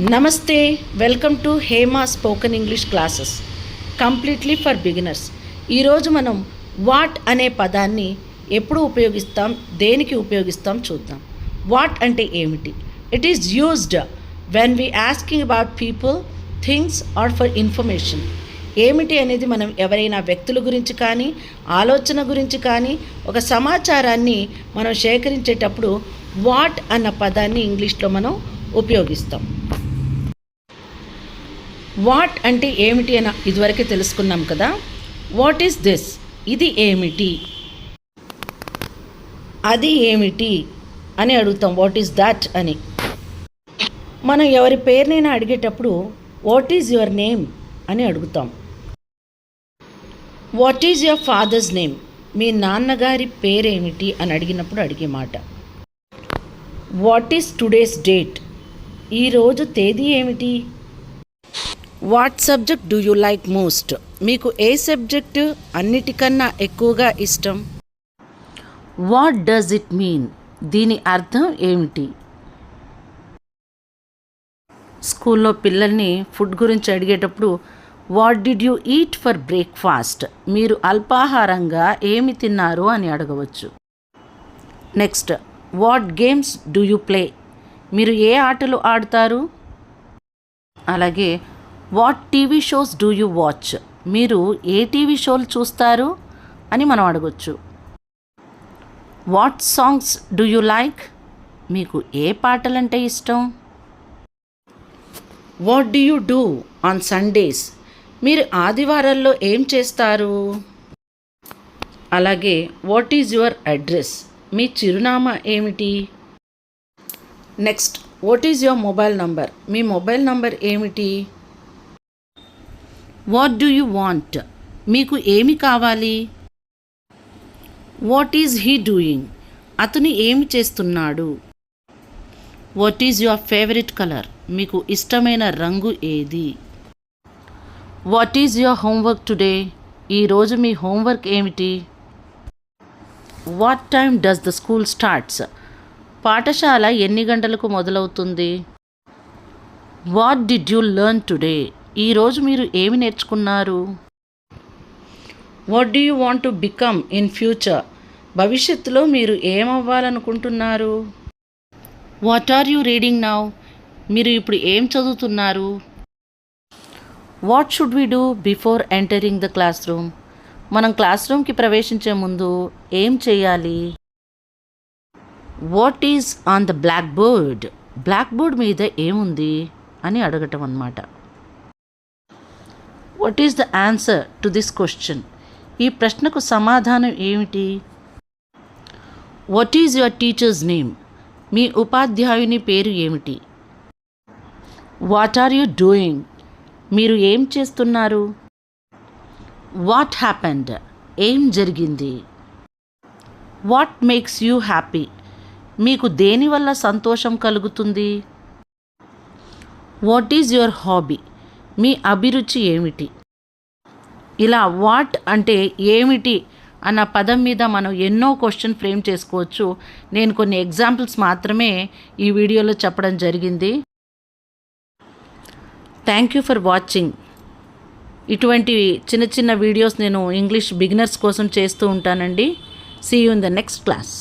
నమస్తే, welcome to Hema spoken English classes completely for beginners. ఈరోజు మనం వాట్ అనే పదాన్ని ఎప్పుడు ఉపయోగిస్తాం, దేనికి ఉపయోగిస్తాం చూద్దాం. వాట్ అంటే ఏమిటి? It is used when we asking about people, things or for information. ఏమిటి అనేది మనం ఎవరైనా వ్యక్తుల గురించి కానీ, ఆలోచన గురించి కానీ, ఒక సమాచారాన్ని మనం సేకరించేటప్పుడు వాట్ అన్న పదాన్ని ఇంగ్లీష్లో మనం ఉపయోగిస్తాం. వాట్ అంటే ఏమిటి అని ఇదివరకే తెలుసుకున్నాం కదా. What is this? ఇది ఏమిటి? అది ఏమిటి అని అడుగుతాం. వాట్ ఈస్ దట్ అని. మనం ఎవరి పేరునైనా అడిగేటప్పుడు వాట్ ఈజ్ యువర్ నేమ్ అని అడుగుతాం. What is your father's name? మీ నాన్నగారి పేరేమిటి అని అడిగినప్పుడు అడిగే మాట. What is today's date? ఈరోజు తేదీ ఏమిటి? What subject do you like most? మీకు ఏ సబ్జెక్టు అన్నిటికన్నా ఎక్కువగా ఇష్టం? What does it mean? దీని అర్థం ఏమిటి? స్కూల్లో పిల్లల్ని ఫుడ్ గురించి అడిగేటప్పుడు what did you eat for breakfast? మీరు అల్పాహారంగా ఏమి తిన్నారు అని అడగవచ్చు. Next, what games do you play? మీరు ఏ ఆటలు ఆడతారు? అలాగే what TV shows do you watch? మీరు ఏ టీవీ షోలు చూస్తారు అని మనం అడగొచ్చు. What songs do you like? మీకు ఏ పాటలంటే ఇష్టం? What do you do on Sundays? మీరు ఆదివారాల్లో ఏం చేస్తారు? అలాగే వాట్ ఈజ్ యువర్ అడ్రస్? మీ చిరునామా ఏమిటి? Next, what is your mobile number? మీ మొబైల్ నంబర్ ఏమిటి? What do you want? మీకు ఏమి కావాలి? What is he doing? అతను ఏమి చేస్తున్నాడు? What is your favourite colour? మీకు ఇష్టమైన రంగు ఏది? What is your homework today? ఈరోజు మీ హోంవర్క్ ఏమిటి? What time does the school starts? పాఠశాల ఎన్ని గంటలకు మొదలవుతుంది? What did you learn today? ఈరోజు మీరు ఏమి నేర్చుకున్నారు? What do you want to become in future? భవిష్యత్తులో మీరు ఏమవ్వాలనుకుంటున్నారు? What are you reading now? మీరు ఇప్పుడు ఏం చదువుతున్నారు? What should we do before entering the class room? మనం క్లాస్ రూమ్కి ప్రవేశించే ముందు ఏం చేయాలి? What is on the black board? Black board మీద ఏముంది అని అడగటం అన్నమాట. What is the answer to this question? ఈ ప్రశ్నకు సమాధానం ఏమిటి? What is your teacher's name? మీ ఉపాధ్యాయుని పేరు ఏమిటి? What are you doing? మీరు ఏం చేస్తున్నారు? What happened? ఏం జరిగింది? What makes you happy? మీకు దేనివల్ల సంతోషం కలుగుతుంది? What is your hobby? మీ అభిరుచి ఏమిటి? ఇలా వాట్ అంటే ఏమిటి అన్న పదం మీద మనం ఎన్నో క్వశ్చన్ ఫ్రేమ్ చేసుకోవచ్చు. నేను కొన్ని ఎగ్జాంపుల్స్ మాత్రమే ఈ వీడియోలో చెప్పడం జరిగింది. Thank you for watching. ఇటువంటి చిన్న చిన్న వీడియోస్ నేను ఇంగ్లీష్ బిగినర్స్ కోసం చేస్తూ ఉంటానండి. See you in the next class.